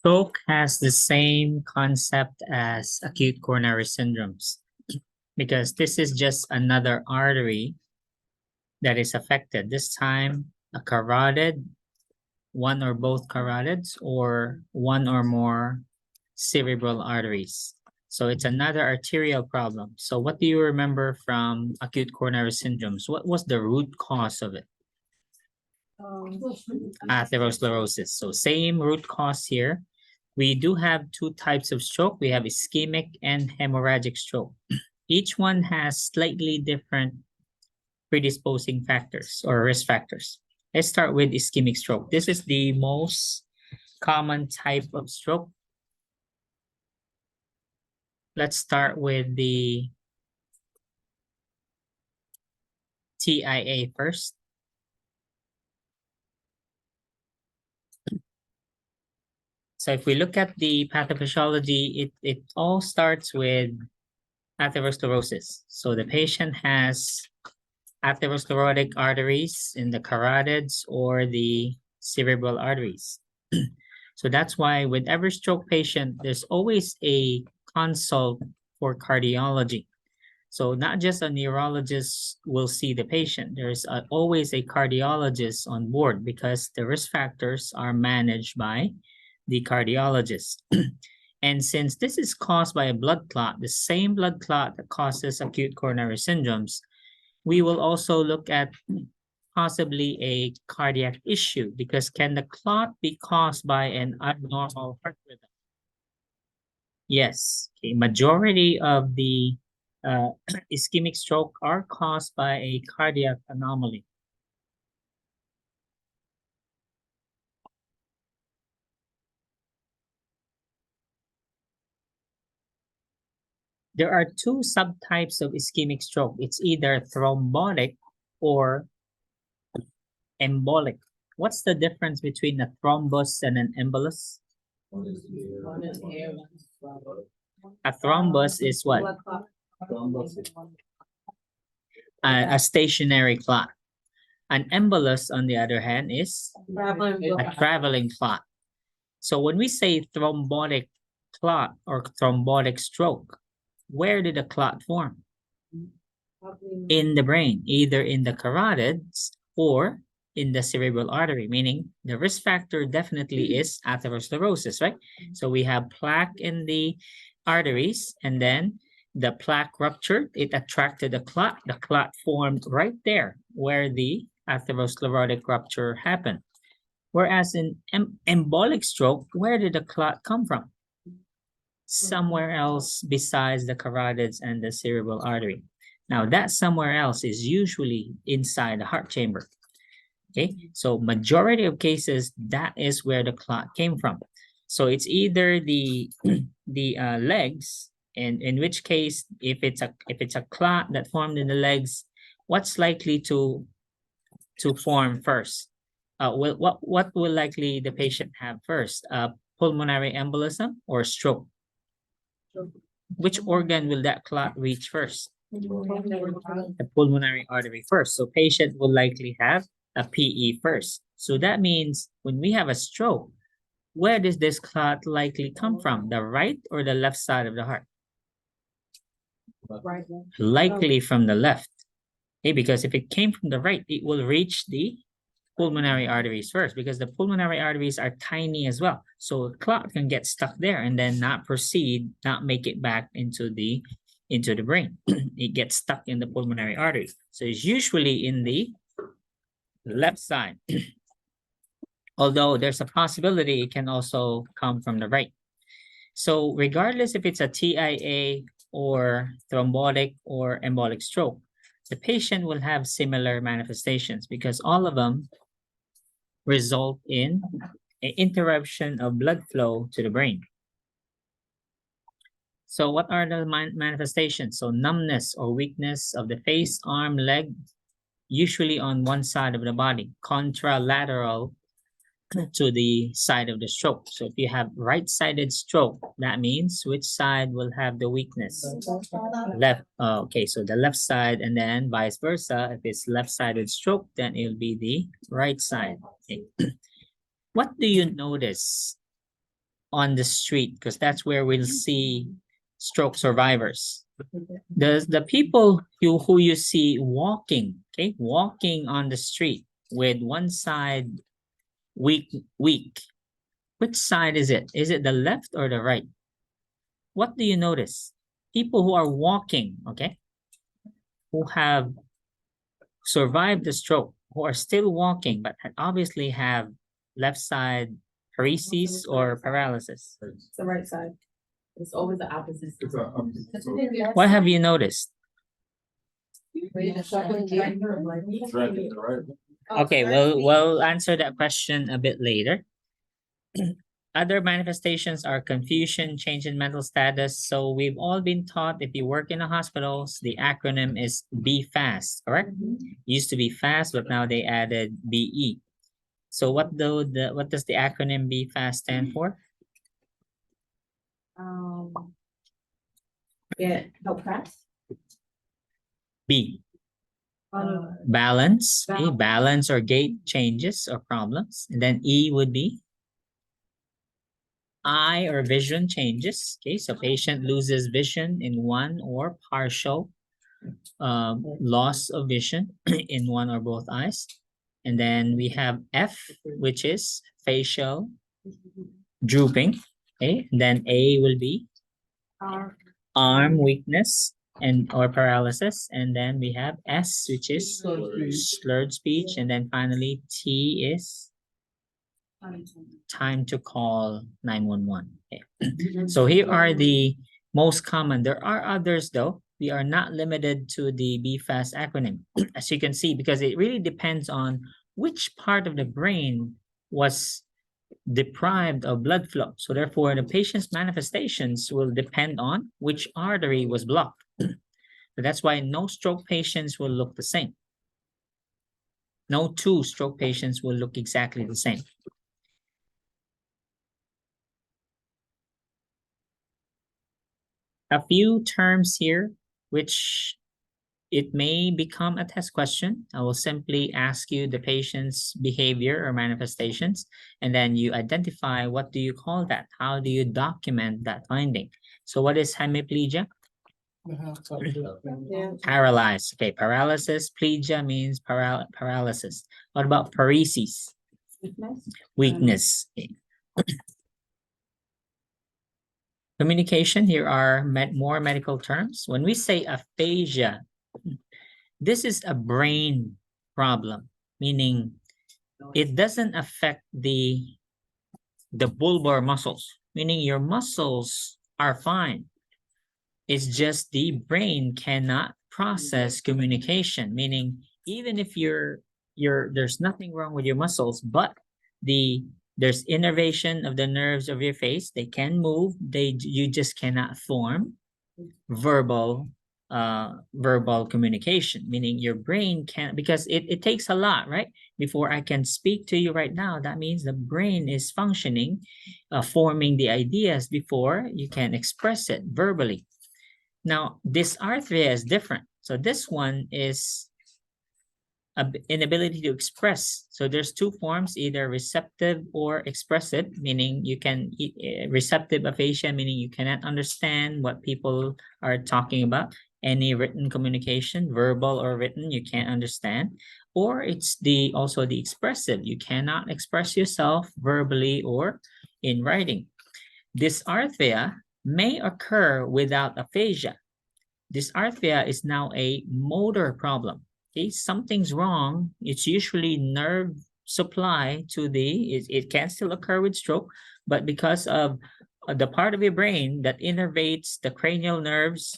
Stroke has the same concept as acute coronary syndromes because this is just another artery that is affected. This time, a carotid, one or both carotids, or one or more cerebral arteries. So it's another arterial problem. So what do you remember from acute coronary syndromes? What was the root cause of it? Atherosclerosis. So same root cause here. We do have two types of stroke. We have ischemic and hemorrhagic stroke. Each one has slightly different predisposing factors or risk factors. Let's start with ischemic stroke. This is the most common type of stroke. Let's start with the TIA first. So if we look at the pathophysiology, it all starts with atherosclerosis. So the patient has atherosclerotic arteries in the carotids or the cerebral arteries. So that's why with every stroke patient, there's always a consult for cardiology. So not just a neurologist will see the patient, there's always a cardiologist on board because the risk factors are managed by the cardiologist. And since this is caused by a blood clot, the same blood clot that causes acute coronary syndromes, we will also look at possibly a cardiac issue because can the clot be caused by an abnormal heart rhythm? Yes, okay. Majority of the ischemic stroke are caused by a cardiac anomaly. There are two subtypes of ischemic stroke. It's either thrombotic or embolic. What's the difference between a thrombus and an embolus? A thrombus is what? A stationary clot. An embolus, on the other hand, is a traveling clot. So when we say thrombotic clot or thrombotic stroke, where did the clot form? In the brain, either in the carotids or in the cerebral artery, meaning the risk factor definitely is atherosclerosis, right? So we have plaque in the arteries, and then the plaque ruptured, it attracted the clot formed right there where the atherosclerotic rupture happened. Whereas in embolic stroke, where did the clot come from? Somewhere else besides the carotids and the cerebral artery. Now that somewhere else is usually inside the heart chamber. Okay, so majority of cases, that is where the clot came from. So it's either the legs, and in which case, if it's a clot that formed in the legs, what's likely to form first? What will likely the patient have first? Pulmonary embolism or stroke? Which organ will that clot reach first? The pulmonary artery first. So patient will likely have a PE first. So that means when we have a stroke, where does this clot likely come from? The right or the left side of the heart? Right. Likely from the left. Okay, because if it came from the right, it will reach the pulmonary arteries first because the pulmonary arteries are tiny as well. So a clot can get stuck there and then not proceed, not make it back into the brain. It gets stuck in the pulmonary artery. So it's usually in the left side. Although there's a possibility it can also come from the right. So regardless if it's a TIA or thrombotic or embolic stroke, the patient will have similar manifestations because all of them result in an interruption of blood flow to the brain. So what are the manifestations? So numbness or weakness of the face, arm, leg, usually on one side of the body, contralateral to the side of the stroke. So if you have right-sided stroke, that means which side will have the weakness? Left. Okay, so the left side, and then vice versa. If it's left-sided stroke, then it'll be the right side. Okay. What do you notice on the street, because that's where we'll see stroke survivors. The people who you see walking, okay, walking on the street with one side weak, which side is it? Is it the left or the right? What do you notice? People who are walking, okay, who have survived the stroke, who are still walking, but obviously have left side paresis or paralysis. It's the right side. It's always the opposite. What have you noticed? Okay, we'll answer that question a bit later. Other manifestations are confusion, change in mental status. So we've all been taught, if you work in the hospitals, the acronym is BFAST, correct? Used to be FAST, but now they added BE. So what does the acronym BFAST stand for? Help fast. B. Balance, okay, balance or gait changes or problems. And then E would be eye or vision changes. Okay, so patient loses vision in one or partial loss of vision in one or both eyes. And then we have F, which is facial drooping. Okay, and then A will be arm weakness and or paralysis. And then we have S, which is slurred speech. And then finally T is time to call 911. Okay. So here are the most common. There are others though. We are not limited to the BFAST acronym, as you can see, because it really depends on which part of the brain was deprived of blood flow. So therefore, the patient's manifestations will depend on which artery was blocked. So that's why no stroke patients will look the same. No two stroke patients will look exactly the same. A few terms here, which it may become a test question. I will simply ask you the patient's behavior or manifestations, and then you identify what do you call that? How do you document that finding? So what is hemiplegia? Paralyzed. Okay, paralysis. Plegia means paralysis. What about paresis? Weakness. Okay. Communication, here are more medical terms. When we say aphasia, this is a brain problem, meaning it doesn't affect the bulbar muscles, meaning your muscles are fine. It's just the brain cannot process communication, meaning even if there's nothing wrong with your muscles, but there's innervation of the nerves of your face. They can move. You just cannot form verbal communication, meaning your brain can't, because it takes a lot, right? Before I can speak to you right now, that means the brain is functioning, forming the ideas before you can express it verbally. Now, dysarthria is different. So this one is inability to express. So there's two forms, either receptive or expressive, meaning you can receptive aphasia, meaning you cannot understand what people are talking about. Any written communication, verbal or written, you can't understand. Or it's also the expressive. You cannot express yourself verbally or in writing. Dysarthria may occur without aphasia. Dysarthria is now a motor problem. Okay, something's wrong. It's usually nerve supply to it can still occur with stroke, but because of the part of your brain that innervates the cranial nerves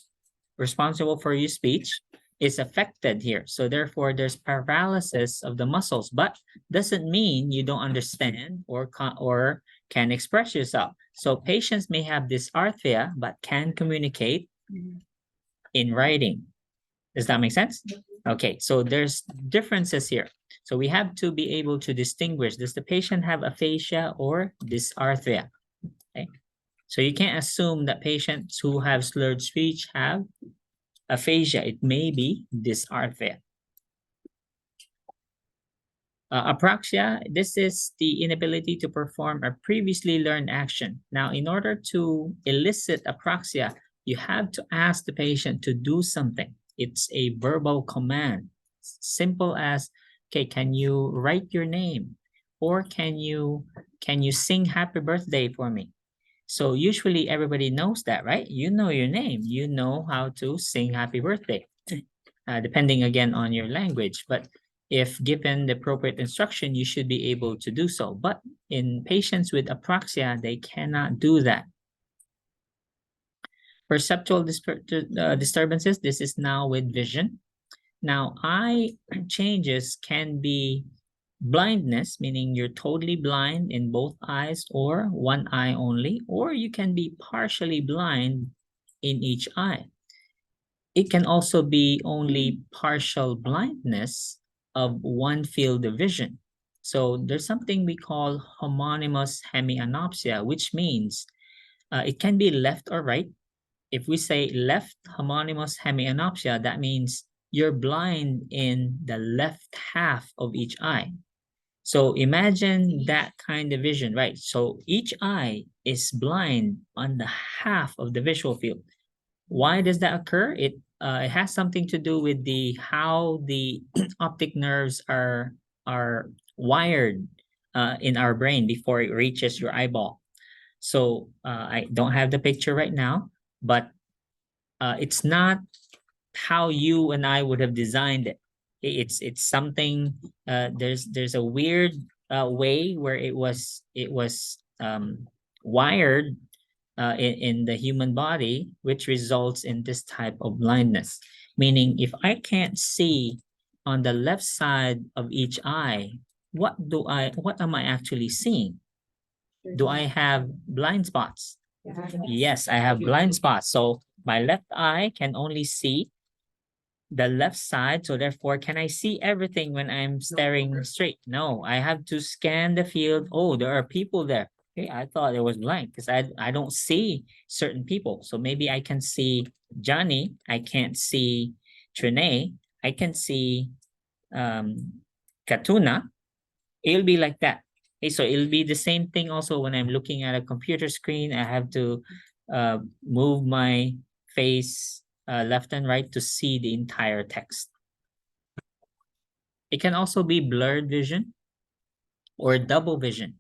responsible for your speech is affected here. So therefore, there's paralysis of the muscles, but doesn't mean you don't understand or can express yourself. So patients may have dysarthria, but can communicate in writing. Does that make sense? Okay, so there's differences here. So we have to be able to distinguish, does the patient have aphasia or dysarthria? Okay, so you can't assume that patients who have slurred speech have aphasia. It may be dysarthria. Apraxia, this is the inability to perform a previously learned action. Now, in order to elicit apraxia, you have to ask the patient to do something. It's a verbal command. Simple as, okay, can you write your name? Or can you sing happy birthday for me? So usually everybody knows that, right? You know your name. You know how to sing happy birthday, depending again on your language. But if given the appropriate instruction, you should be able to do so. But in patients with apraxia, they cannot do that. Perceptual disturbances, this is now with vision. Now, eye changes can be blindness, meaning you're totally blind in both eyes or one eye only, or you can be partially blind in each eye. It can also be only partial blindness of one field of vision. So there's something we call homonymous hemianopsia, which means it can be left or right. If we say left homonymous hemianopsia, that means you're blind in the left half of each eye. So imagine that kind of vision, right? So each eye is blind on the half of the visual field. Why does that occur? It has something to do with how the optic nerves are wired in our brain before it reaches your eyeball. So I don't have the picture right now, but it's not how you and I would have designed it. It's something. There's a weird way where it was wired in the human body, which results in this type of blindness. Meaning, if I can't see on the left side of each eye, what am I actually seeing? Do I have blind spots? Yes, I have blind spots. So my left eye can only see the left side. So therefore, can I see everything when I'm staring straight? No, I have to scan the field. Oh, there are people there. Okay, I thought it was blank because I don't see certain people. So maybe I can see Johnny. I can't see Trinae. I can see Katuna. It'll be like that. Okay, so it'll be the same thing also when I'm looking at a computer screen. I have to move my face left and right to see the entire text. It can also be blurred vision or double vision.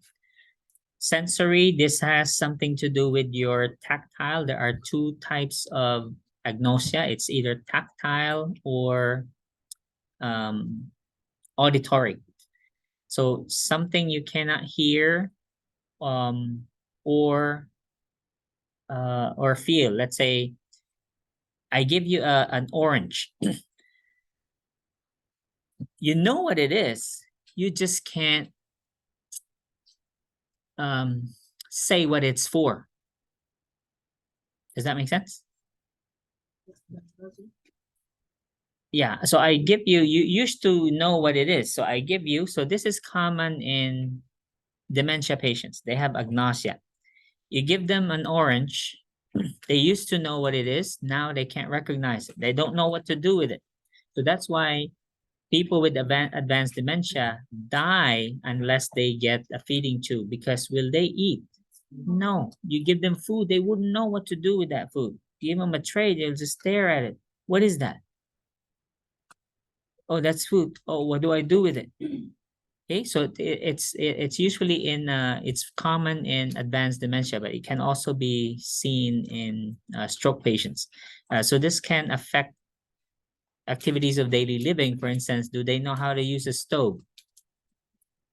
Sensory, this has something to do with your tactile. There are two types of agnosia. It's either tactile or auditory. So something you cannot hear or feel. Let's say I give you an orange. You know what it is. You just can't say what it's for. Does that make sense? Yeah, so I give you, you used to know what it is. So I give you, so this is common in dementia patients. They have agnosia. You give them an orange. They used to know what it is. Now they can't recognize it. They don't know what to do with it. So that's why people with advanced dementia die unless they get a feeding tube, because will they eat? No. You give them food, they wouldn't know what to do with that food. Give them a tray, they'll just stare at it. What is that? Oh, that's food. Oh, what do I do with it? Okay, so it's usually in it's common in advanced dementia, but it can also be seen in stroke patients. So this can affect activities of daily living. For instance, do they know how to use a stove?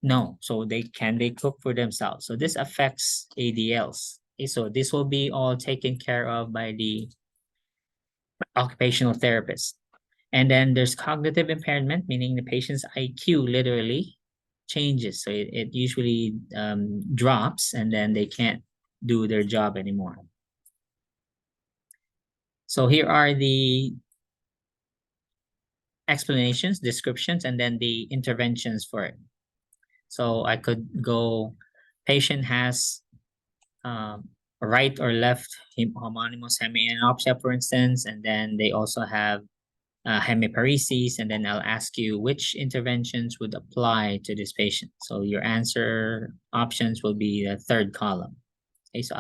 No. So they cook for themselves. So this affects ADLs. Okay, so this will be all taken care of by the occupational therapist. And then there's cognitive impairment, meaning the patient's IQ literally changes. So it usually drops, and then they can't do their job anymore. So here are the explanations, descriptions, and then the interventions for it. So I could go, patient has right or left homonymous hemianopsia, for instance, and then they also have hemiparesis, and then I'll ask you which interventions would apply to this patient. So your answer options will be the third column. Okay, so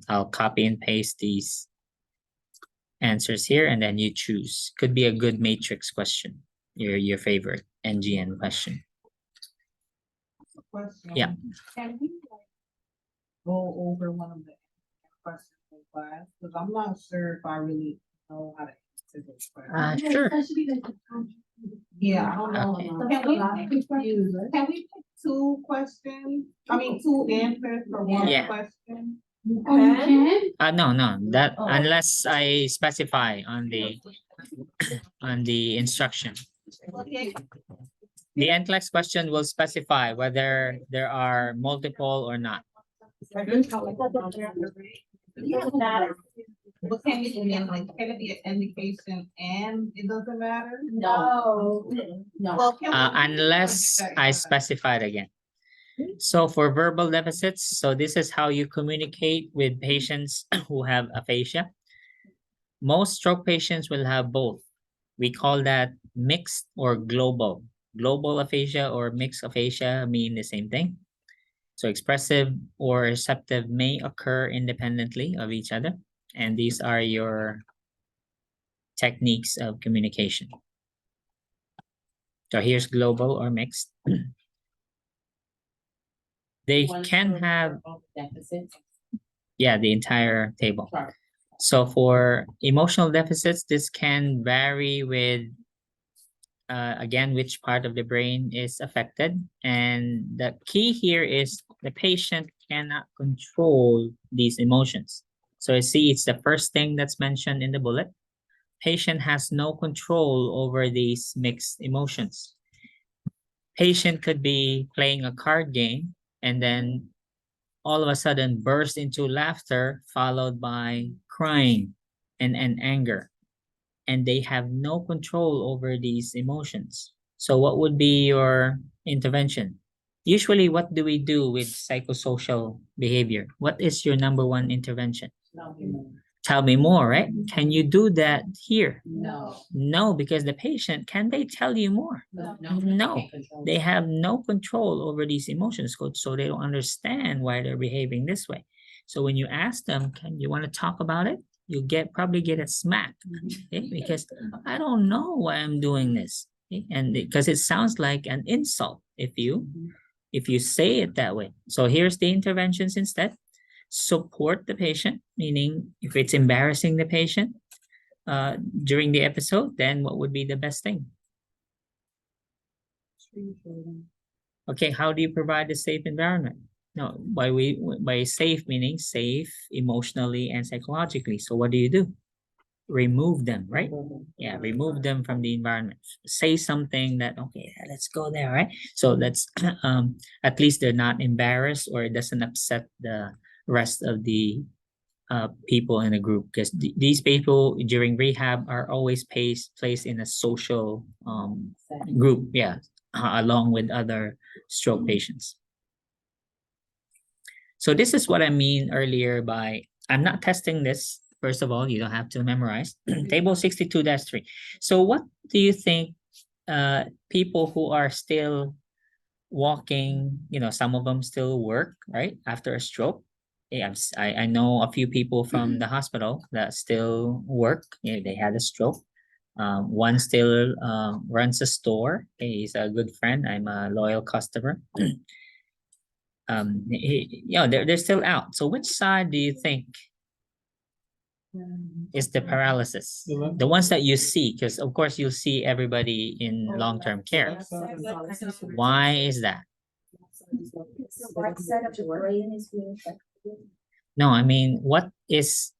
I'll copy and paste these answers here, and then you choose. Could be a good matrix question, your favorite NGN question. Question. Yeah. Can we go over one of the questions in class? Because I'm not sure if I really know how to answer this question. Sure. Yeah, I don't know. Can we pick two questions? I mean, two answers for one Yeah. question? No, that unless I specify on the instruction. Okay. The NCLEX question will specify whether there are multiple or not. But can it be like, can it be an indication and it doesn't matter? No. Well, can we- Unless I specify it again. So for verbal deficits, so this is how you communicate with patients who have aphasia. Most stroke patients will have both. We call that mixed or global. Global aphasia or mixed aphasia mean the same thing. So expressive or receptive may occur independently of each other. And these are your techniques of communication. So here's global or mixed. They can have, Deficits. yeah, the entire table. Sorry. So for emotional deficits, this can vary with, again, which part of the brain is affected. And the key here is the patient cannot control these emotions. So you see, it's the first thing that's mentioned in the bullet. Patient has no control over these mixed emotions. Patient could be playing a card game and then all of a sudden burst into laughter followed by crying and anger. And they have no control over these emotions. So what would be your intervention? Usually, what do we do with psychosocial behavior? What is your number one intervention? Tell me more, right? Can you do that here? No. No, because the patient, can they tell you more? No. They have no control over these emotions, so they don't understand why they're behaving this way. So when you ask them, can you want to talk about it? You probably get a smack, okay? Because I don't know why I'm doing this, okay? And because it sounds like an insult if you say it that way. So here's the interventions instead. Support the patient, meaning if it's embarrassing the patient during the episode, then what would be the best thing? Okay, how do you provide a safe environment? No, by safe meaning safe emotionally and psychologically. So what do? Remove them, right? Yeah, remove them from the environment. Say something that, okay, let's go there, right? So that's at least they're not embarrassed or it doesn't upset the rest of the people in the group, because these people during rehab are always placed in a social group, yeah, along with other stroke patients. So this is what I mean earlier by, I'm not testing this. First of all, you don't have to memorize. Table 62-3. So what do you think people who are still walking, some of them still work, right? After a stroke. Yeah, I know a few people from the hospital that still work. Yeah, they had a stroke. One still runs a store. He's a good friend. I'm a loyal customer. They're still out. So which side do you think is the paralysis? The ones that you see, because of course you'll see everybody in long-term care. Why is that? The right side of the brain is being affected. No, I mean, what is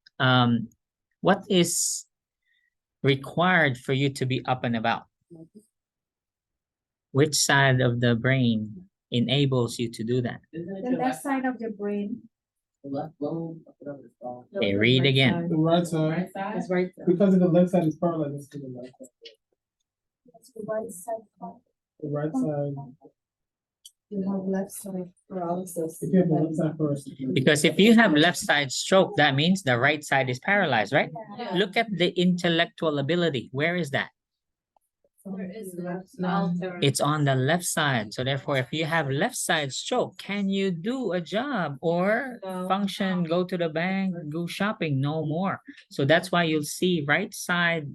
required for you to be up and about? Which side of the brain enables you to do that? The left side of the brain. Okay, read again. The right side, It's right there. because if the left side is paralyzed, it's to the left side. That's the right side. The right side, You have left side paralysis. if you have the left side first. Because if you have left side stroke, that means the right side is paralyzed, right? Yeah. Look at the intellectual ability. Where is that? There is It's on the left side. So therefore, if you have left side stroke, can you do a job or No. function, go to the bank, go shopping? No more. So that's why you'll see right side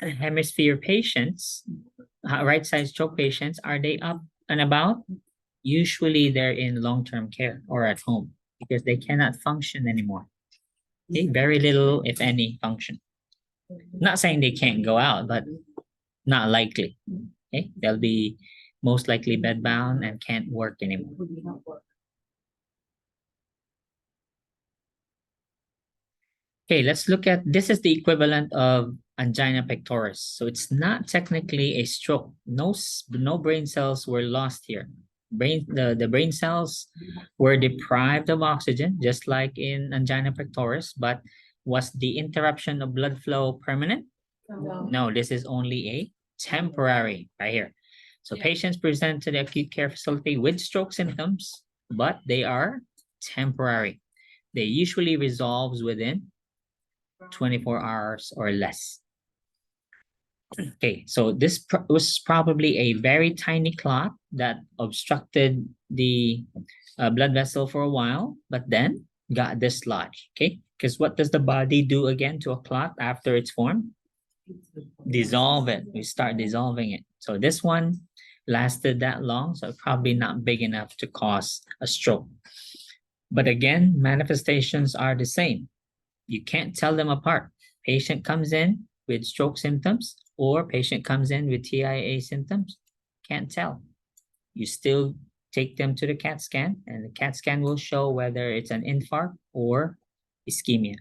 hemisphere patients, right side stroke patients, are they up and about? Usually they're in long-term care or at home because they cannot function anymore. Okay, very little, if any, function. Not saying they can't go out, but not likely. Okay, they'll be most likely bedbound and can't work anymore. Okay, let's look at, this is the equivalent of angina pectoris. So it's not technically a stroke. No brain cells were lost here. The brain cells were deprived of oxygen, just like in angina pectoris, but was the interruption of blood flow permanent? No, this is only a temporary right here. So patients present to the acute care facility with stroke symptoms, but they are temporary. They usually resolves within 24 hours or less. Okay, so this was probably a very tiny clot that obstructed the blood vessel for a while, but then got dislodged. Okay, because what does the body do again to a clot after it's formed? Dissolve it. We start dissolving it. So this one lasted that long, so probably not big enough to cause a stroke. But again, manifestations are the same. You can't tell them apart. Patient comes in with stroke symptoms or patient comes in with TIA symptoms. Can't tell. You still take them to the CAT scan, and the CAT scan will show whether it's an infarct or ischemia.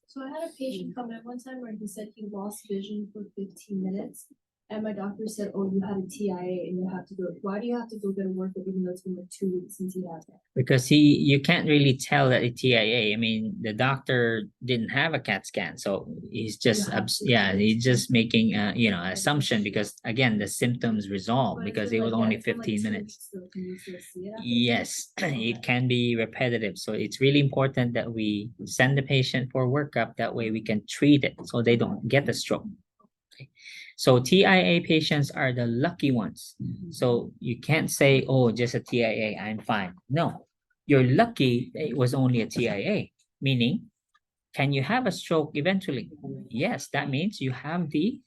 So I had a patient come in one time where he said he lost vision for 15 minutes. And my doctor said, oh, you had a TIA and you have to go. Why do you have to go get a workup even though it's been like 2 weeks since you had that? Because you can't really tell that it's TIA. I mean, the doctor didn't have a CAT scan, so he's just he's just making assumption because again the symptoms resolve But because it's it was like, only it's been, like, 15 2 minutes. weeks, so can you still see it after? Yes, it can be repetitive. So it's really important that we send the patient for workup. That way we can treat it so they don't get a stroke. Okay. So TIA patients are the lucky ones. So you can't say, oh, just a TIA, I'm fine. No, you're lucky it was only a TIA, meaning, can you have a stroke eventually? Yes, that means you have the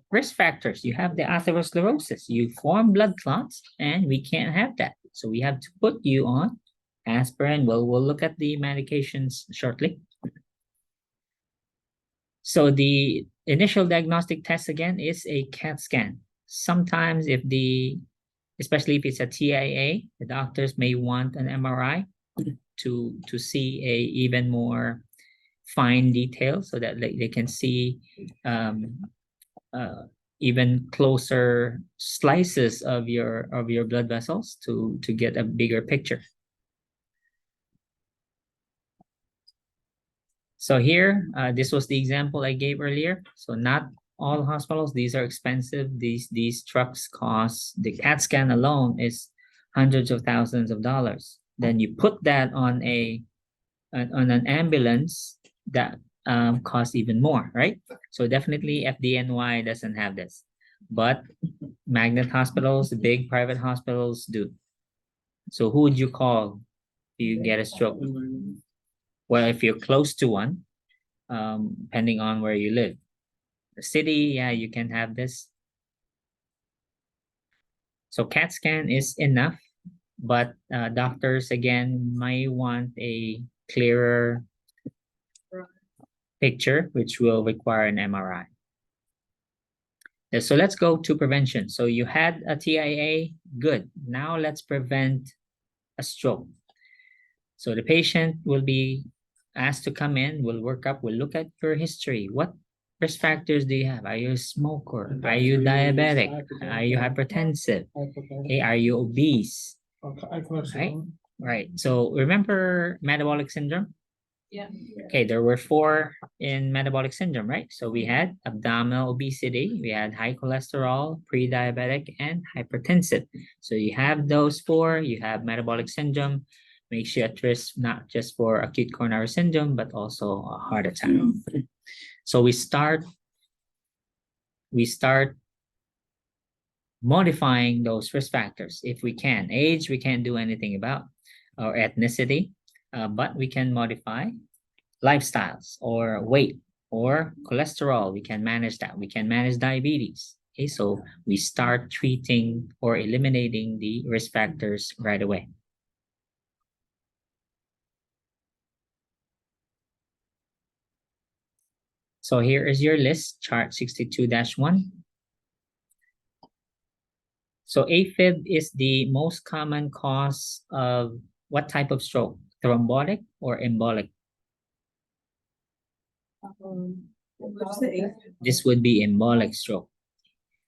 risk factors. You have the atherosclerosis. You form blood clots, and we can't have that. So we have to put you on aspirin. We'll look at the medications shortly. So the initial diagnostic test again is a CAT scan. Sometimes especially if it's a TIA, the doctors may want an MRI to see a even more fine detail so that they can see even closer slices of your blood vessels to get a bigger picture. So here, this was the example I gave earlier. So not all hospitals, these are expensive. These trucks cost, the CAT scan alone is hundreds of thousands of dollars. Then you put that on an ambulance that costs even more, right? So definitely FDNY doesn't have this, but magnet hospitals, the big private hospitals do. So who would you call if you get a stroke? Well, if you're close to one, depending on where you live. The city, yeah, you can have this. So CAT scan is enough, but doctors, again, might want a clearer picture, which will require an MRI. So let's go to prevention. So you had a TIA, good. Now let's prevent a stroke. So the patient will be asked to come in, we'll work up, we'll look at your history. What risk factors do you have? Are you a smoker? Are you diabetic? Are you hypertensive? Okay, are you obese? Right. So remember metabolic syndrome? Yeah. Okay, there were 4 in metabolic syndrome, right? So we had abdominal obesity, we had high cholesterol, pre-diabetic, and hypertensive. So you have those 4, you have metabolic syndrome, makes you at risk not just for acute coronary syndrome, but also a heart attack. So we start modifying those risk factors if we can. Age, we can't do anything about, or ethnicity, but we can modify lifestyles or weight or cholesterol. We can manage that. We can manage diabetes. Okay, so we start treating or eliminating the risk factors right away. So here is your list, chart 62-1. So AFib is the most common cause of what type of stroke? Thrombotic or embolic? This would be embolic stroke.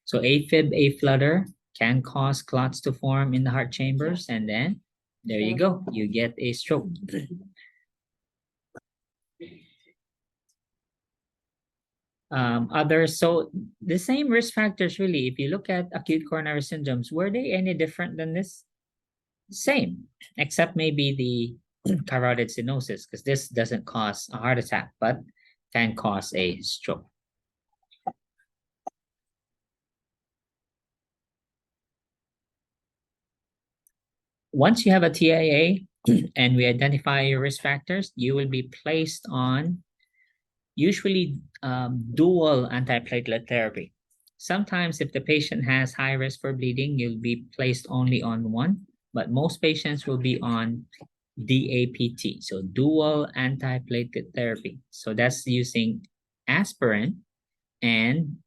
So AFib, aflutter, can cause clots to form in the heart chambers, and then there you go, you get a stroke. Others, so the same risk factors really, if you look at acute coronary syndromes, were they any different than this? Same, except maybe the carotid stenosis, because this doesn't cause a heart attack, but can cause a stroke. Once you have a TIA and we identify your risk factors, you will be placed on usually dual antiplatelet therapy. Sometimes if the patient has high risk for bleeding, you'll be placed only on one, but most patients will be on DAPT, so dual antiplatelet therapy. So that's using aspirin and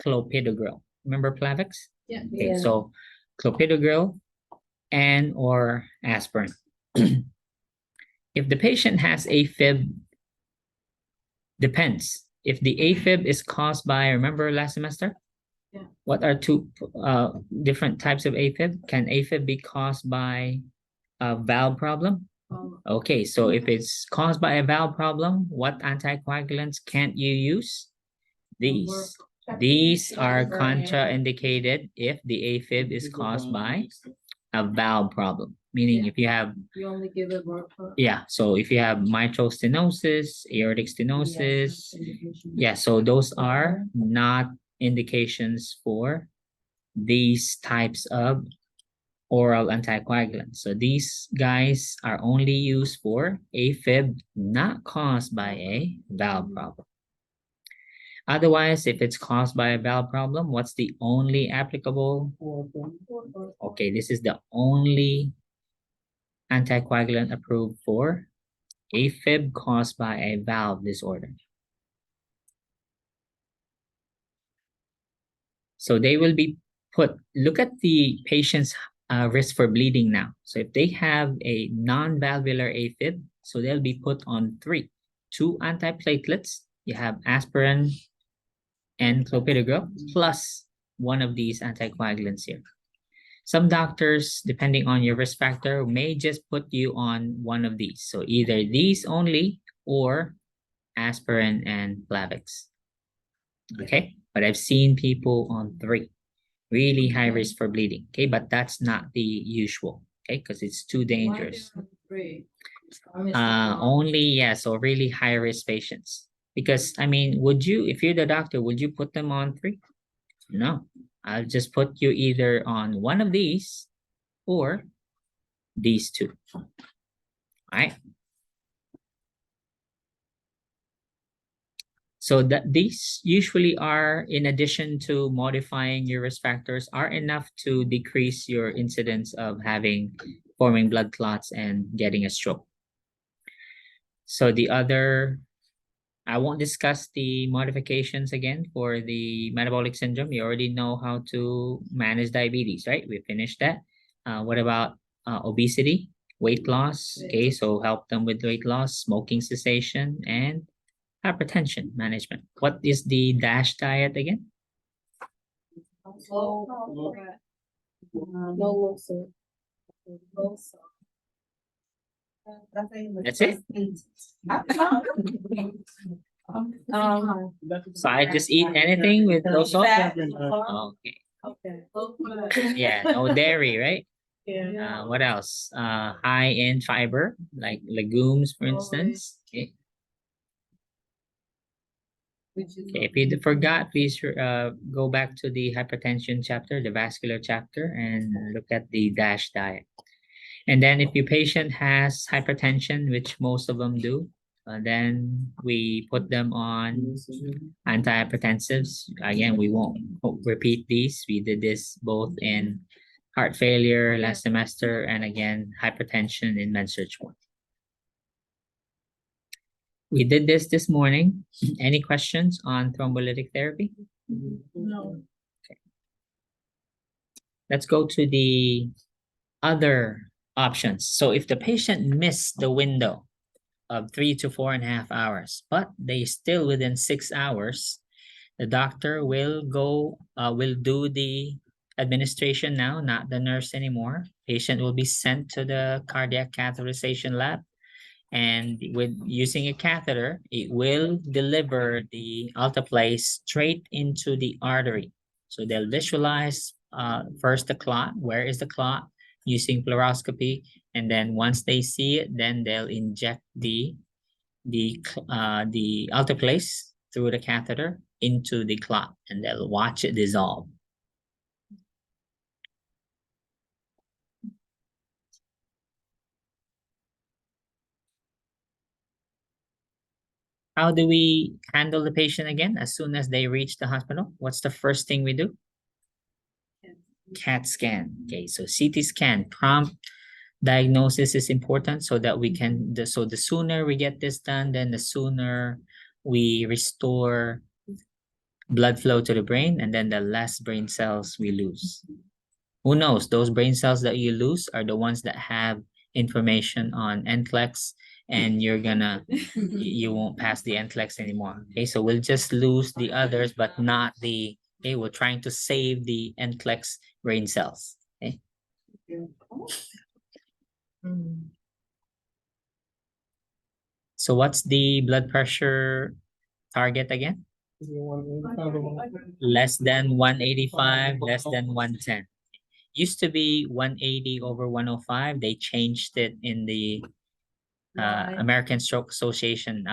clopidogrel. Remember Plavix? Yeah. Okay, so clopidogrel and or aspirin. If the patient has AFib, depends. If the AFib is caused by, remember last semester? Yeah. What are two different types of AFib? Can AFib be caused by a valve problem? Okay, so if it's caused by a valve problem, what anticoagulants can't you use? These. These are contraindicated if the AFib is caused by a valve problem. Meaning if you have, You only give it more. yeah, so if you have mitral stenosis, aortic stenosis, yeah, so those are not indications for these types of oral anticoagulants. So these guys are only used for AFib not caused by a valve problem. Otherwise, if it's caused by a valve problem, what's the only applicable? Okay, this is the only anticoagulant approved for AFib caused by a valve disorder. So they will be put, look at the patient's risk for bleeding now. So if they have a non-valvular AFib, so they'll be put on two antiplatelets. You have aspirin and clopidogrel plus one of these anticoagulants here. Some doctors, depending on your risk factor, may just put you on one of these. So either these only or aspirin and Plavix. Okay, but I've seen people on 3. Really high risk for bleeding. Okay, but that's not the usual. Okay, because it's too dangerous. Only, yeah, so really high risk patients. Because I mean, would you, if you're the doctor, would you put them on 3? No, I'll just put you either on one of these or these 2. All right. So that these usually are, in addition to modifying your risk factors, are enough to decrease your incidence of forming blood clots and getting a stroke. So the other, I won't discuss the modifications again for the metabolic syndrome. You already know how to manage diabetes, right? We finished that. What about obesity, weight loss? Okay, so help them with weight loss, smoking cessation, and hypertension management. What is the DASH diet again? That's it. So I just eat anything with no salt? Okay. Yeah, no dairy, right? What else? High in fiber, like legumes, for instance. Okay. Which is. Okay, if you forgot, please go back to the hypertension chapter, the vascular chapter, and look at the DASH diet. And then if your patient has hypertension, which most of them do, then we put them on antihypertensives. Again, we won't repeat these. We did this both in heart failure last semester and again, hypertension in MedSearch 1. We did this morning. Any questions on thrombolytic therapy? No. Let's go to the other options. So if the patient missed the window of 3 to 4.5 hours, but they still within 6 hours, the doctor will do the administration now, not the nurse anymore. Patient will be sent to the cardiac catheterization lab. And with using a catheter, it will deliver the alteplase straight into the artery. So they'll visualize first the clot. Where is the clot? Using fluoroscopy. And then once they see it, then they'll inject the alteplase through the catheter into the clot, and they'll watch it dissolve. How do we handle the patient again? As soon as they reach the hospital, what's the first thing we do? CAT scan. Okay, so CT scan, prompt diagnosis is important so that we can, so the sooner we get this done, then the sooner we restore blood flow to the brain, and then the less brain cells we lose. Who knows? Those brain cells that you lose are the ones that have information on NCLEX, and you won't pass the NCLEX anymore. Okay, so we'll just lose the others, but not the, okay, we're trying to save the NCLEX brain cells. Okay. So what's the blood pressure target again? Less than 185, less than 110. Used to be 180 over 105. They changed it in the American Stroke Association.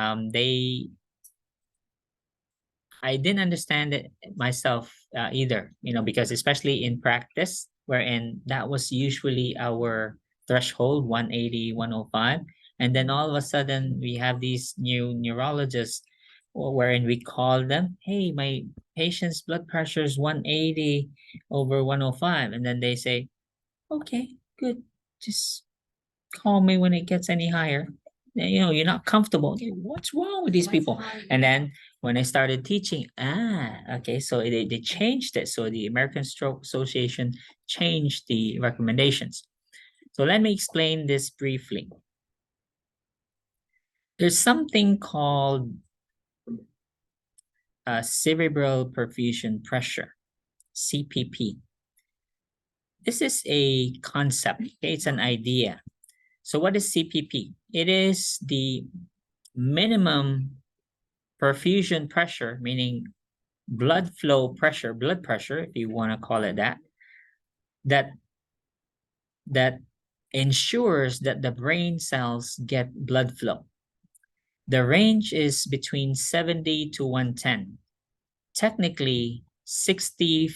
I didn't understand it myself either, because especially in practice, wherein that was usually our threshold, 180, 105. And then all of a sudden we have these new neurologists wherein we call them, hey, my patient's blood pressure is 180 over 105. And then they say, okay, good. Just call me when it gets any higher. You're not comfortable. What's wrong with these people? And then when I started teaching, okay, so they changed it. So the American Stroke Association changed the recommendations. So let me explain this briefly. There's something called cerebral perfusion pressure, CPP. This is a concept, okay? It's an idea. So what is CPP? It is the minimum perfusion pressure, meaning blood flow pressure, blood pressure, if you want to call it that, that ensures that the brain cells get blood flow. The range is between 70 to 110. Technically, 60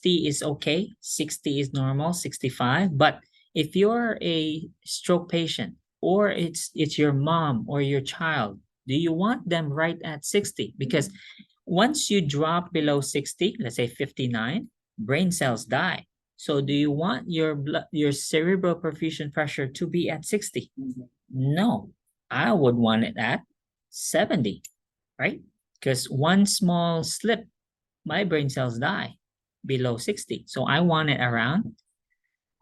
is okay, 60 is normal, 65, but if you're a stroke patient or it's your mom or your child, do you want them right at 60? Because once you drop below 60, let's say 59, brain cells die. So do you want your cerebral perfusion pressure to be at 60? No, I would want it at 70, right? Because one small slip, my brain cells die below 60. So I want it around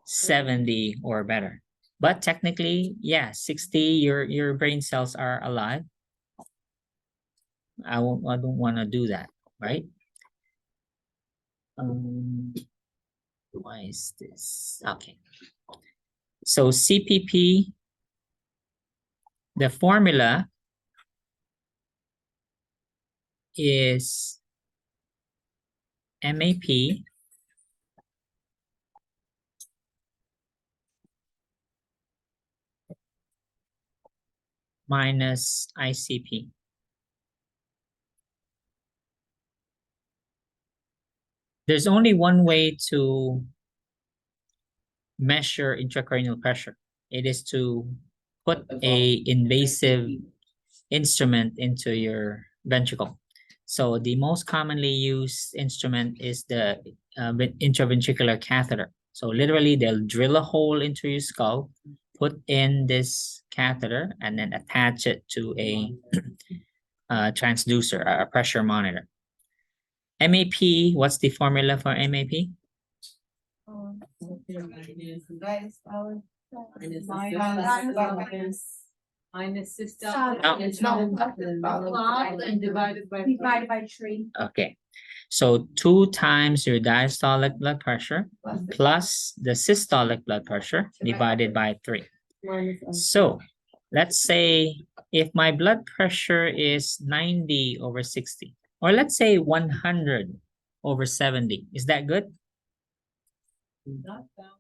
70 or better. But technically, yeah, 60, your brain cells are alive. I don't want to do that, right? Why is this? Okay. So CPP, the formula is MAP minus ICP. There's only one way to measure intracranial pressure. It is to put a invasive instrument into your ventricle. So the most commonly used instrument is the intraventricular catheter. So literally they'll drill a hole into your skull, put in this catheter, and then attach it to a transducer, a pressure monitor. MAP, what's the formula for MAP? Minus and divided by. Divided by 3. Okay, so 2 times your diastolic blood pressure plus the systolic blood pressure divided by 3. So let's say if my blood pressure is 90/60, or let's say 100/70, is that good? Not that.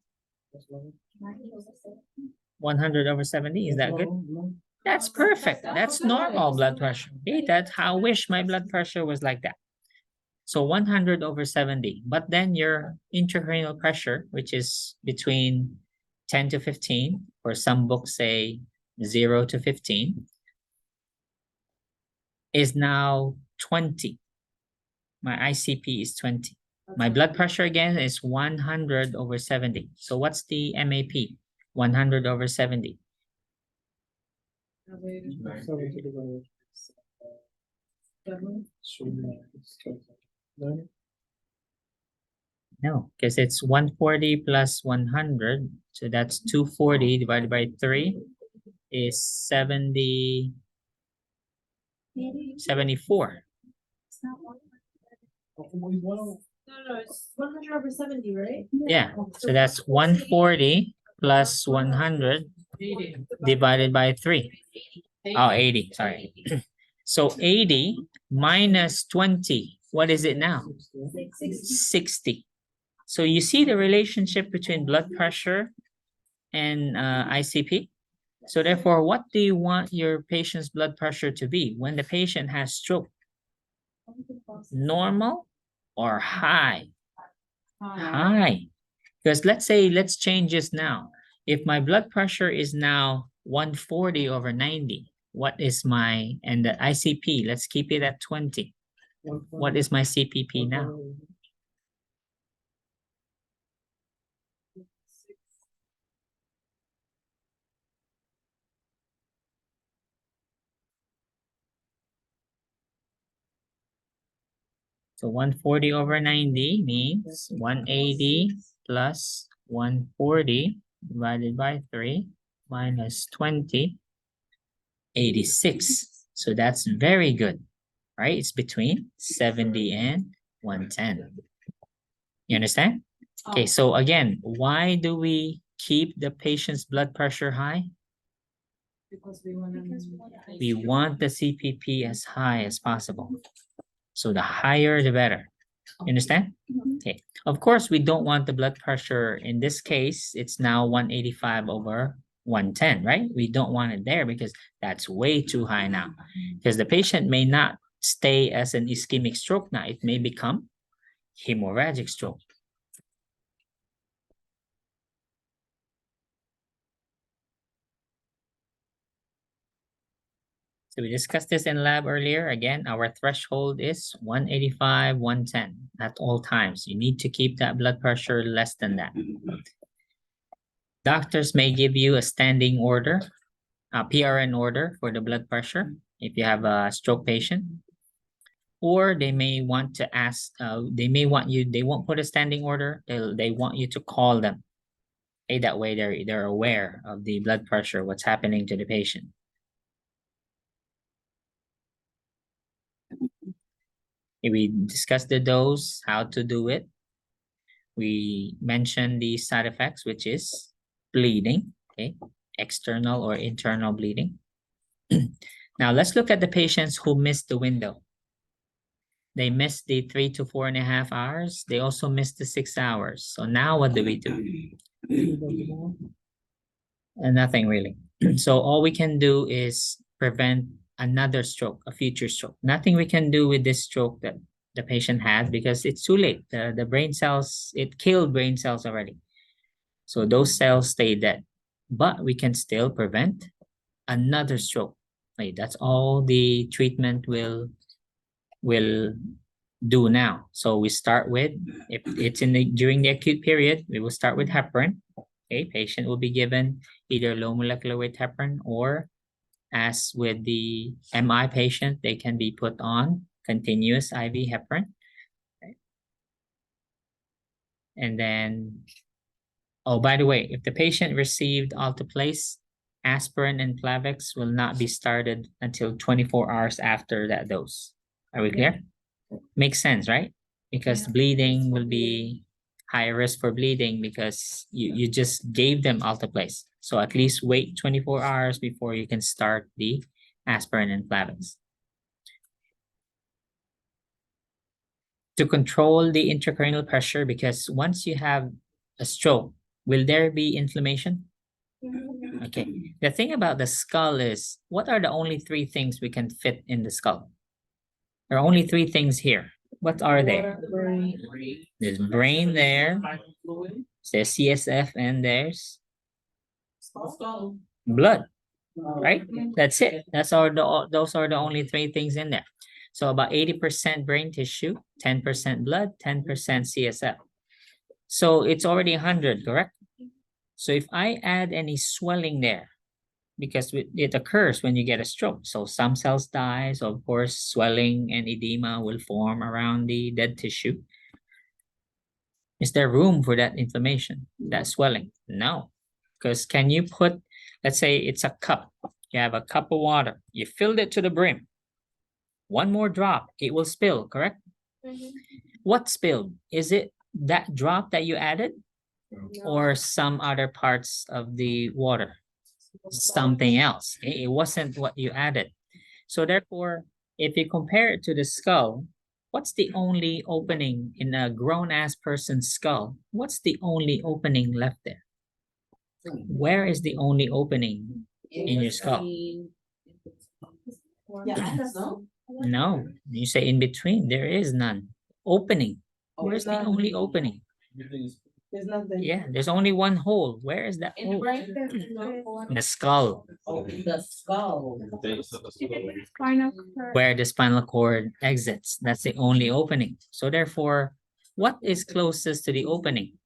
100/70, is that good? No. That's perfect. That's normal blood pressure. Okay, that's how I wish my blood pressure was like that. So 100/70, but then your intracranial pressure, which is between 10 to 15, or some books say 0 to 15, is now 20. My ICP is 20. My blood pressure again is 100/70. So what's the MAP? 100/70. 70 divided by 9. No, because it's 140 plus 100. So that's 240 divided by 3 is 74. No, it's 100/70, right? Yeah, so that's 140 plus 100 divided by 3. Oh, 80, sorry. So 80 minus 20, what is it now? 60. So you see the relationship between blood pressure and ICP? So therefore, what do you want your patient's blood pressure to be when the patient has stroke? Normal or high? High. Because let's change this now. If my blood pressure is now 140/90, what is my, and the ICP, let's keep it at 20. What is my CPP now? So 140/90 means 180 plus 140 divided by 3 minus 20, 86. So that's very good, right? It's between 70 and 110. You understand? Okay, so again, why do we keep the patient's blood pressure high? Because we want We want the CPP as high as possible. So the higher, the better. You understand? Okay. Of course, we don't want the blood pressure. In this case, it's now 185/110, right? We don't want it there because that's way too high now. Because the patient may not stay as an ischemic stroke now. It may become hemorrhagic stroke. So we discussed this in lab earlier. Again, our threshold is 185/110 at all times. You need to keep that blood pressure less than that. Doctors may give you a standing order, a PRN order for the blood pressure if you have a stroke patient. Or they may want to ask, they won't put a standing order. They want you to call them. Okay, that way they're aware of the blood pressure, what's happening to the patient. We discussed the dose, how to do it. We mentioned the side effects, which is bleeding, okay, external or internal bleeding. Now let's look at the patients who missed the window. They missed the 3 to 4.5 hours. They also missed the 6 hours. So now what do we do? And nothing really. So all we can do is prevent another stroke, a future stroke. Nothing we can do with this stroke that the patient had because it's too late. The brain cells, it killed brain cells already. So those cells stay dead, but we can still prevent another stroke. Right? That's all the treatment will do now. So we start with, if it's during the acute period, we will start with heparin. Okay, patient will be given either low molecular weight heparin, or as with the MI patient, they can be put on continuous IV heparin. Okay. And then, oh, by the way, if the patient received alteplase, aspirin and Plavix will not be started until 24 hours after that dose. Are we clear? Makes sense, right? Because bleeding will be higher risk for bleeding because you just gave them alteplase. So at least wait 24 hours before you can start the aspirin and Plavix. To control the intracranial pressure, because once you have a stroke, will there be inflammation? Okay. The thing about the skull is, what are the only three things we can fit in the skull? There are only three things here. What are they? There's brain there. There's CSF, and there's blood, right? That's it. Those are the only three things in there. So about 80% brain tissue, 10% blood, 10% CSF. So it's already 100, correct? So if I add any swelling there, because it occurs when you get a stroke. So some cells die. So of course, swelling and edema will form around the dead tissue. Is there room for that inflammation, that swelling? No. Because can you put, let's say it's a cup. You have a cup of water. You filled it to the brim. One more drop, it will spill, correct? What spilled? Is it that drop that you added? Or some other parts of the water? Something else. It wasn't what you added. So therefore, if you compare it to the skull, what's the only opening in a grown-ass person's skull? What's the only opening left there? Where is the only opening in your skull? No, you say in between. There is none. Opening. Where's the only opening? There's nothing. Yeah, there's only one hole. Where is that hole? In the skull. The skull. Where the spinal cord exits. That's the only opening. So therefore, what is closest to the opening?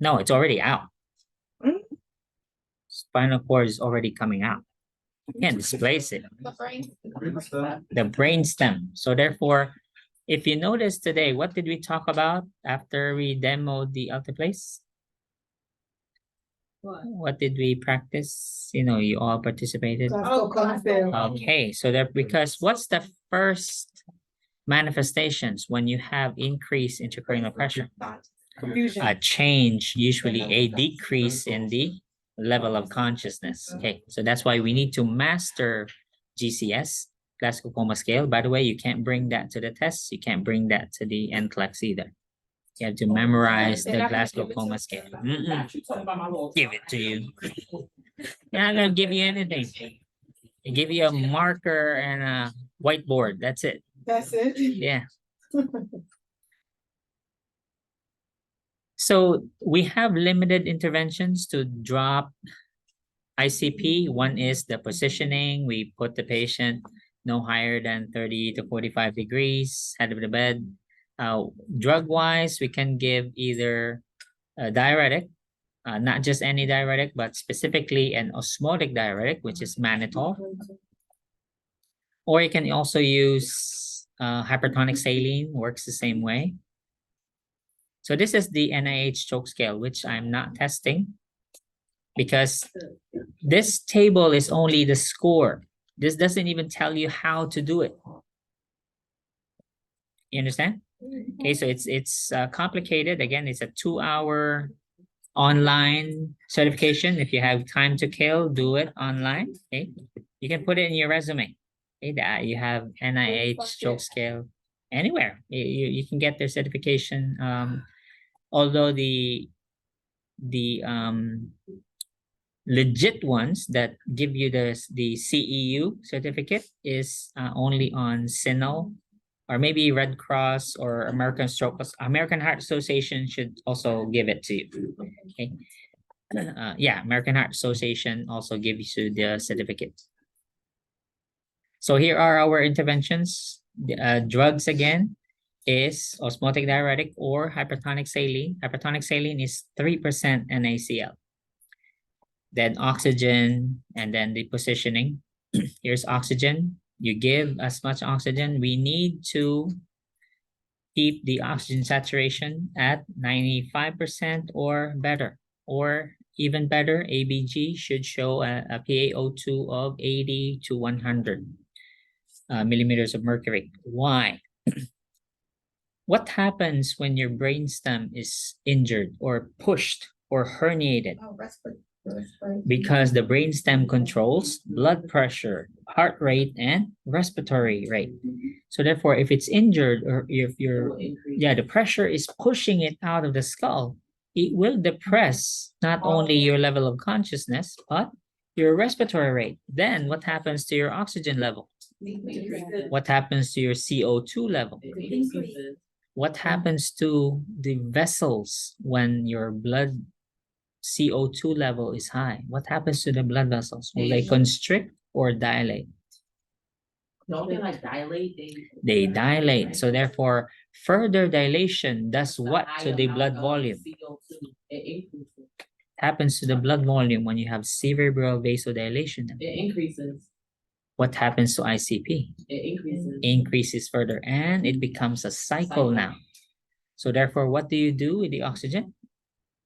No, it's already out. Spinal cord is already coming out. You can't displace it. The brain stem. So therefore, if you notice today, what did we talk about after we demoed the alteplase? What did we practice? You know, you all participated. Okay, so that because what's the first manifestations when you have increased intracranial pressure? A change, usually a decrease in the level of consciousness. Okay, so that's why we need to master GCS, Glasgow Coma Scale. By the way, you can't bring that to the test. You can't bring that to the NCLEX either. You have to memorize the Glasgow Coma Scale. Give it to you. They're not gonna give you anything. They give you a marker and a whiteboard. That's it. That's it? Yeah. So we have limited interventions to drop ICP. One is the positioning. We put the patient no higher than 30 to 45 degrees, head of the bed. Drug-wise, we can give either a diuretic, not just any diuretic, but specifically an osmotic diuretic, which is mannitol. Or you can also use hypertonic saline, works the same way. So this is the NIH choke scale, which I'm not testing because this table is only the score. This doesn't even tell you how to do it. You understand? Okay, so it's complicated. Again, it's a 2-hour online certification. If you have time to kill, do it online. Okay, you can put it in your resume. Okay, that you have NIH choke scale anywhere. You can get their certification. Although the legit ones that give you the CEU certificate is only on CINAHL or maybe Red Cross or American Heart Association should also give it to you. Okay. Yeah, American Heart Association also gives you the certificate. So here are our interventions. Drugs again is osmotic diuretic or hypertonic saline. Hypertonic saline is 3% NaCl. Then oxygen, and then the positioning. Here's oxygen. You give as much oxygen. We need to keep the oxygen saturation at 95% or better, or even better, ABG should show a PaO2 of 80 to 100 millimeters of mercury. Why? What happens when your brainstem is injured or pushed or herniated? Oh, respiratory. Because the brainstem controls blood pressure, heart rate, and respiratory rate. So therefore, if it's injured or if the pressure is pushing it out of the skull, it will depress not only your level of consciousness, but your respiratory rate. Then what happens to your oxygen level? What happens to your CO2 level? What happens to the vessels when your blood CO2 level is high? What happens to the blood vessels? Will they constrict or dilate? Don't they like dilate? They dilate. So therefore, further dilation does what to the blood volume? CO2, it increases. Happens to the blood volume when you have cerebral vasodilation. It increases. What happens to ICP? It increases. Increases further, and it becomes a cycle now. So therefore, what do you do with the oxygen?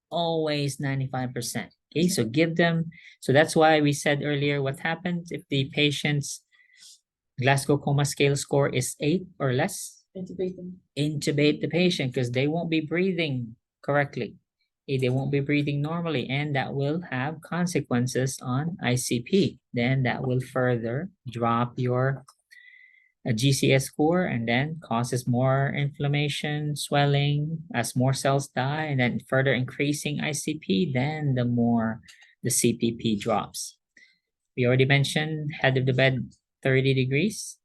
Always 95%. Okay, so give them. So that's why we said earlier, what happens if the patient's Glasgow Coma Scale score is 8 or less? Intubate the patient because they won't be breathing correctly. They won't be breathing normally, and that will have consequences on ICP. Then that will further drop your GCS score and then causes more inflammation, swelling as more cells die, and then further increasing ICP, then the more the CPP drops. We already mentioned head of the bed 30 degrees.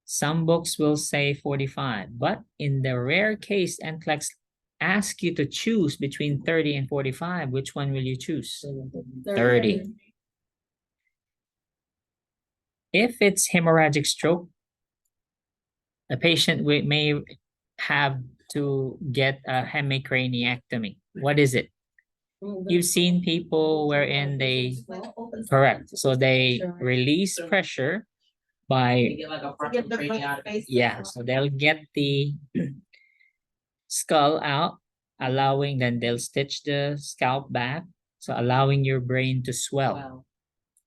Some books will say 45, but in the rare case NCLEX ask you to choose between 30 and 45, which one will you choose? 30. If it's hemorrhagic stroke, a patient may have to get a hemicraniectomy. What is it? You've seen people wherein they, correct, so they release pressure by, They get like a partial craniotomy. yeah, so they'll get the skull out, allowing, then they'll stitch the scalp back, so allowing your brain to swell, Well,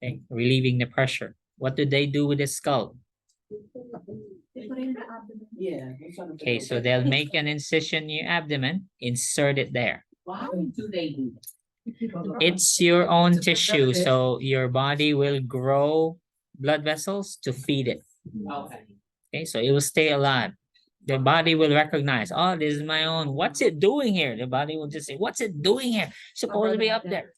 okay, relieving the pressure. What do they do with the skull? They put it in the abdomen. yeah. they're trying to Okay, figure so out- they'll make an incision in your abdomen, insert it there. Why do they do that? It's your own tissue, so your body will grow blood vessels to feed it. Okay. Okay, so it will stay alive. The body will recognize, oh, this is my own. What's it doing here? The body will just say, what's it doing here? Supposed to be up there.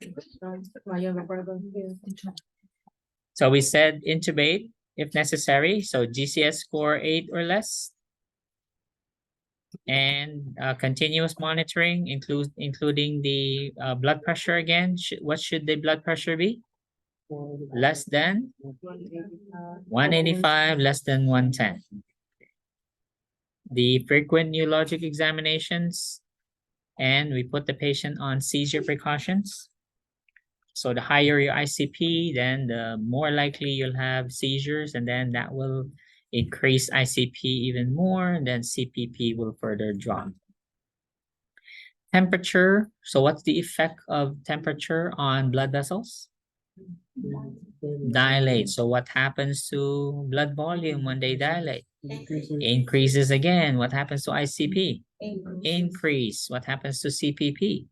So we said intubate if necessary. So GCS score 8 or less. And continuous monitoring, including the blood pressure again. What should the blood pressure be? Less than 185, less than 110. The frequent neurologic examinations, and we put the patient on seizure precautions. So the higher your ICP, then the more likely you'll have seizures, and then that will increase ICP even more, and then CPP will further drop. Temperature. So what's the effect of temperature on blood vessels? Dilate. So what happens to blood volume when they dilate? Increases again. What happens to ICP? Increase. What happens to CPP?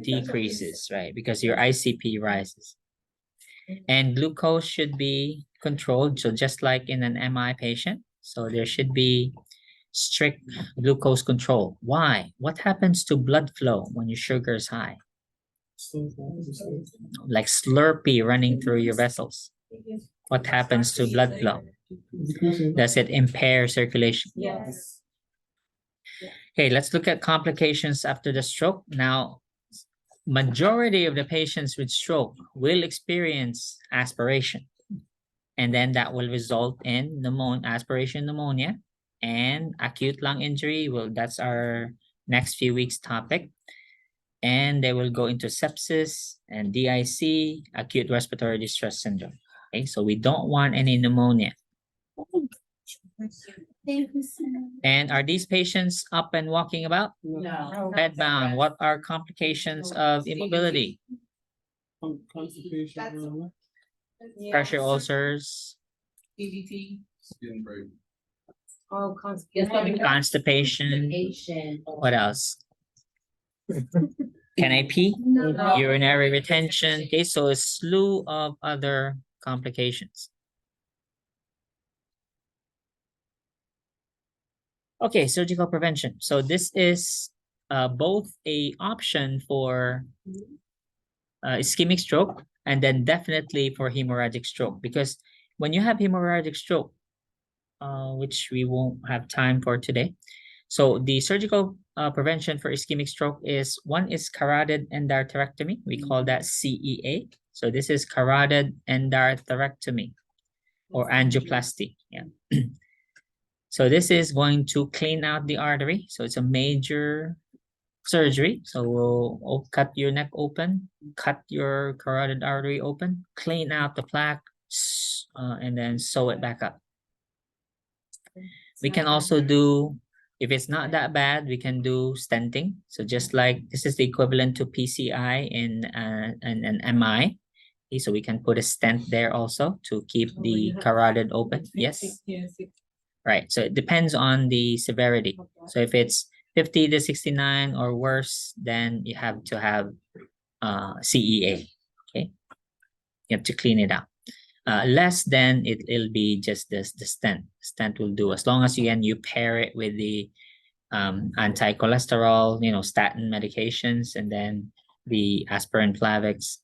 Decreases, right? Because your ICP rises. And glucose should be controlled. So just like in an MI patient, so there should be strict glucose control. Why? What happens to blood flow when your sugar is high? Like Slurpee running through your vessels. What happens to blood flow? Decreasing. Does it impair circulation? Yes. Okay, let's look at complications after the stroke. Now, majority of the patients with stroke will experience aspiration. And then that will result in aspiration pneumonia and acute lung injury. Well, that's our next few weeks topic. And they will go into sepsis and DIC, acute respiratory distress syndrome. Okay, so we don't want any pneumonia. Thank you so much. And are these patients up and walking about? No. Bedbound. What are complications of immobility? Constipation. Pressure ulcers, CBT. Skin break. Oh, constipation. constipation. What else? Can I pee? No. Urinary retention. Okay, so a slew of other complications. Okay, surgical prevention. So this is both a option for ischemic stroke and then definitely for hemorrhagic stroke, because when you have hemorrhagic stroke, which we won't have time for today. So the surgical prevention for ischemic stroke is, one is carotid endarterectomy. We call that CEA. So this is carotid endarterectomy or angioplasty. Yeah. So this is going to clean out the artery. So it's a major surgery. So we'll cut your neck open, cut your carotid artery open, clean out the plaque, and then sew it back up. We can also do, if it's not that bad, we can do stenting. So just like this is the equivalent to PCI in an MI. Okay, so we can put a stent there also to keep the carotid open. Yes. Right. So it depends on the severity. So if it's 50 to 69 or worse, then you have to have CEA. Okay. You have to clean it out. Less than it'll be just the stent. Stent will do, as long as you pair it with the anti-cholesterol, statin medications, and then the aspirin Plavix.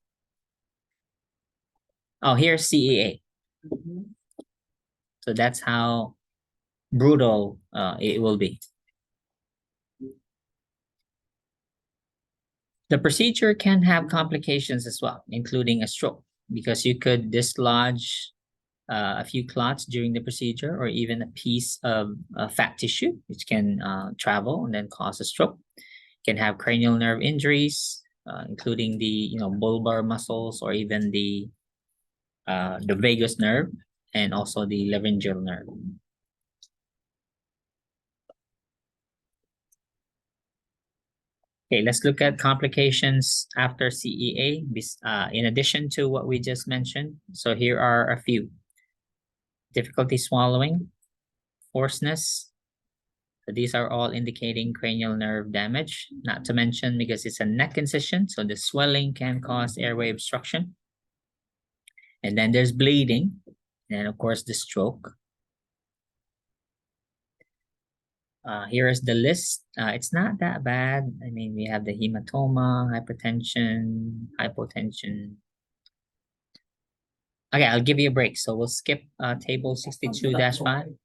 Oh, here's CEA. So that's how brutal it will be. The procedure can have complications as well, including a stroke, because you could dislodge a few clots during the procedure, or even a piece of fat tissue, which can travel and then cause a stroke. Can have cranial nerve injuries, including the bulbar muscles, or even the vagus nerve, and also the laryngeal nerve. Okay, let's look at complications after CEA, in addition to what we just mentioned. So here are a few. Difficulty swallowing, hoarseness. So these are all indicating cranial nerve damage, not to mention because it's a neck incision, so the swelling can cause airway obstruction. And then there's bleeding, and of course the stroke. Here is the list. It's not that bad. I mean, we have the hematoma, hypertension, hypotension. Okay, I'll give you a break. So we'll skip table 62-5.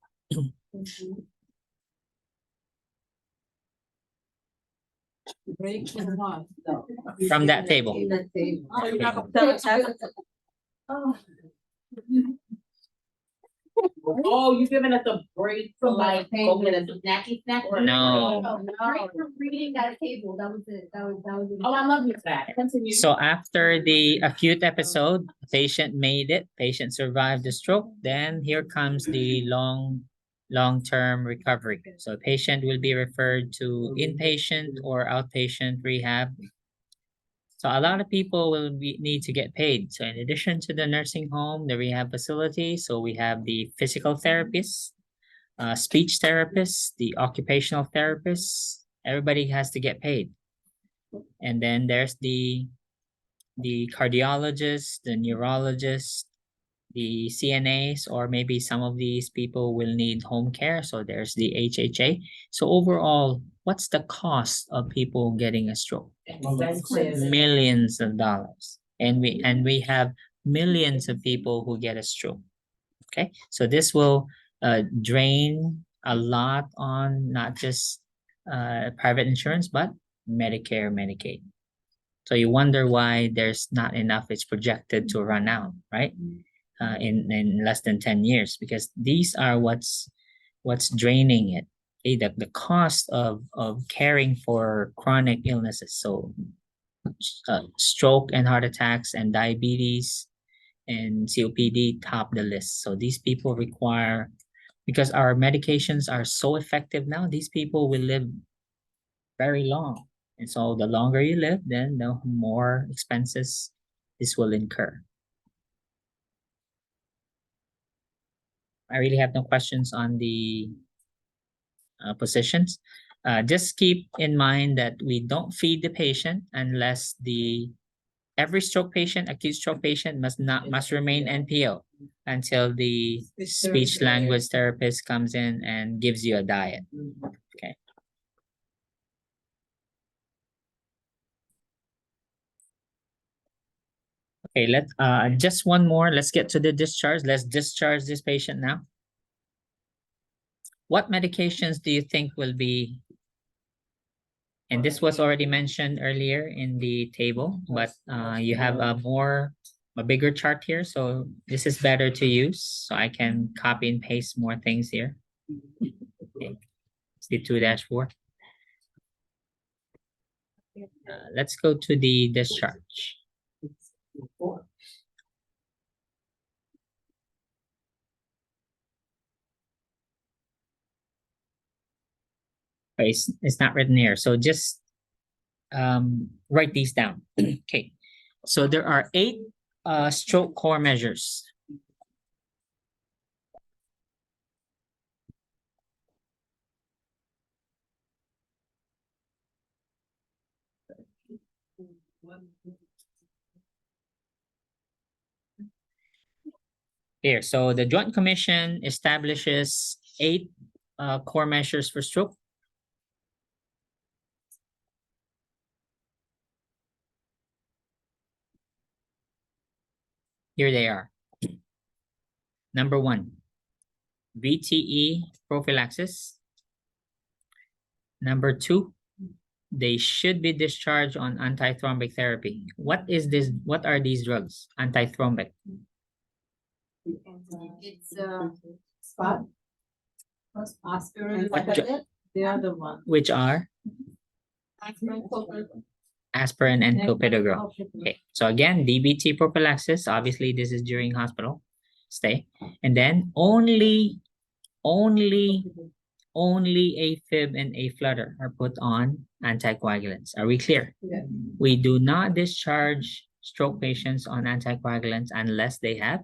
From that table. Oh, you giving us a break for like go get a snacky snack? No. Right from reading that table, that was it. That was it. Oh, I love you for that. Continue. So after the acute episode, patient made it, patient survived the stroke, then here comes the long-term recovery. So patient will be referred to inpatient or outpatient rehab. So a lot of people will need to get paid. So in addition to the nursing home, the rehab facility, so we have the physical therapists, speech therapists, the occupational therapists. Everybody has to get paid. And then there's the cardiologist, the neurologist, the CNAs, or maybe some of these people will need home care. So there's the HHA. So overall, what's the cost of people getting a stroke? Millions of dollars. And we have millions of people who get a stroke. Okay, so this will drain a lot on not just private insurance, but Medicare, Medicaid. So you wonder why there's not enough, it's projected to run out, right? In less than 10 years, because these are what's draining it. Okay, the cost of caring for chronic illnesses, so stroke and heart attacks and diabetes and COPD top the list. So these people require, because our medications are so effective now, these people will live very long. And so the longer you live, then the more expenses this will incur. I really have no questions on the positions. Just keep in mind that we don't feed the patient unless every stroke patient, acute stroke patient must remain NPO until the speech language therapist comes in and gives you a diet. Okay. Okay, just one more. Let's get to the discharge. Let's discharge this patient now. What medications do you think will be, and this was already mentioned earlier in the table, but you have a bigger chart here, so this is better to use. So I can copy and paste more things here. Okay. C2-4. Let's go to the discharge. It's not written here, so just write these down. Okay, so there are 8 stroke core measures. Here, so the Joint Commission establishes 8 core measures for stroke. Here they are. Number 1, VTE prophylaxis. Number 2, they should be discharged on antithrombic therapy. What is this? What are these drugs? Antithrombic. It's spot. Aspirin. What The other one. Which are aspirin and clopidogrel. Okay, so again, DVT prophylaxis. Obviously, this is during hospital stay, and then only AFib and aflutter are put on anticoagulants. Are we clear? Yeah. We do not discharge stroke patients on anticoagulants unless they have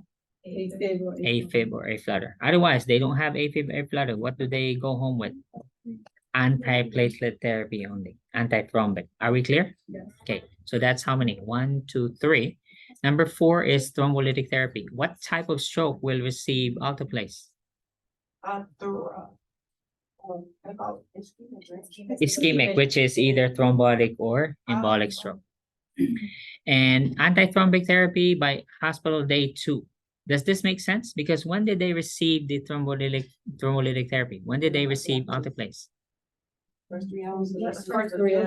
AFib or aflutter. Otherwise, they don't have AFib or aflutter. What do they go home with? Antiplatelet therapy only, antithrombic. Are we clear? Yes. Okay, so that's how many? 1, 2, 3. Number 4 is thrombolytic therapy. What type of stroke will receive alteplase? Ischemic, which is either thrombotic or embolic stroke. And antithrombic therapy by hospital day 2. Does this make sense? Because when did they receive the thrombolytic therapy? When did they receive alteplase? First 3 hours.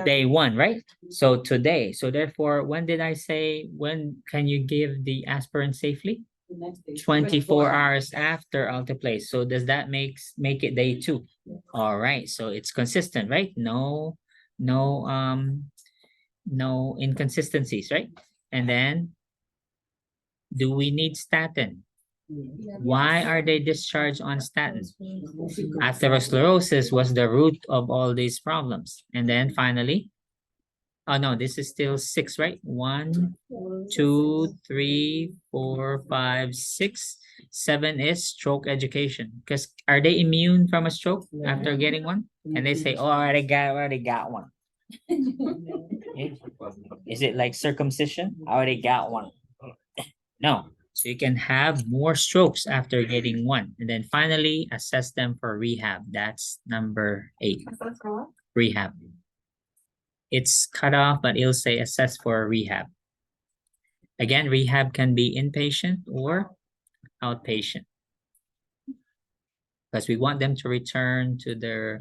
Day 1, right? So today. So therefore, when did I say, when can you give the aspirin safely? 24 hours after alteplase. So does that make it day 2? All right, so it's consistent, right? No inconsistencies, right? And then, do we need statin? Why are they discharged on statin? Atherosclerosis was the root of all these problems. And then finally, oh no, this is still 6, right? 1, 2, 3, 4, 5, 6, 7 is stroke education. Because are they immune from a stroke after getting one? And they say, oh, I already got one. Is it like circumcision? I already got one. No. So you can have more strokes after getting one. And then finally, assess them for rehab. That's number 8. Rehab. It's cut off, but it'll say assess for rehab. Again, rehab can be inpatient or outpatient. because we want them to return to their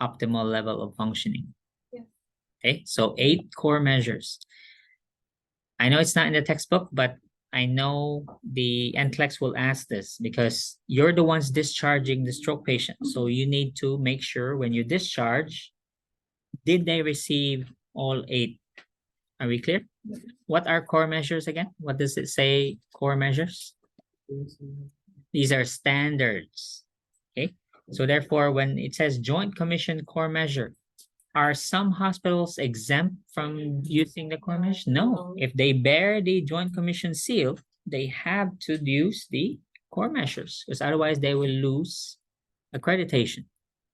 optimal level of functioning. Yeah. Okay, so 8 core measures. I know it's not in the textbook, but I know the NCLEX will ask this because you're the ones discharging the stroke patient. So you need to make sure when you discharge, did they receive all 8? Are we clear? What are core measures again? What does it say, core measures? These are standards. Okay, so therefore, when it says Joint Commission core measure, are some hospitals exempt from using the core measure? No, if they bear the Joint Commission seal, they have to use the core measures, because otherwise they will lose accreditation.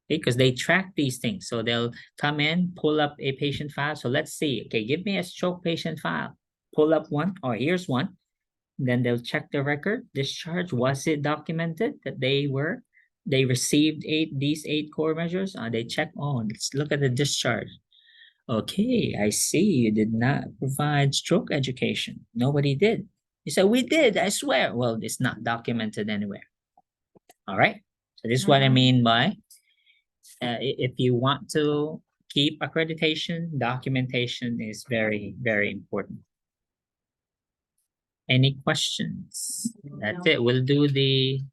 Because they track these things. So they'll come in, pull up a patient file. So let's see, okay, give me a stroke patient file. Pull up one, or here's one. Then they'll check the record, discharge, was it documented that they received these 8 core measures? They check, oh, let's look at the discharge. Okay, I see you did not provide stroke education. Nobody did. You said, we did, I swear. Well, it's not documented anywhere. All right, so this is what I mean by if you want to keep accreditation, documentation is very, very important. Any questions? That's it. We'll do the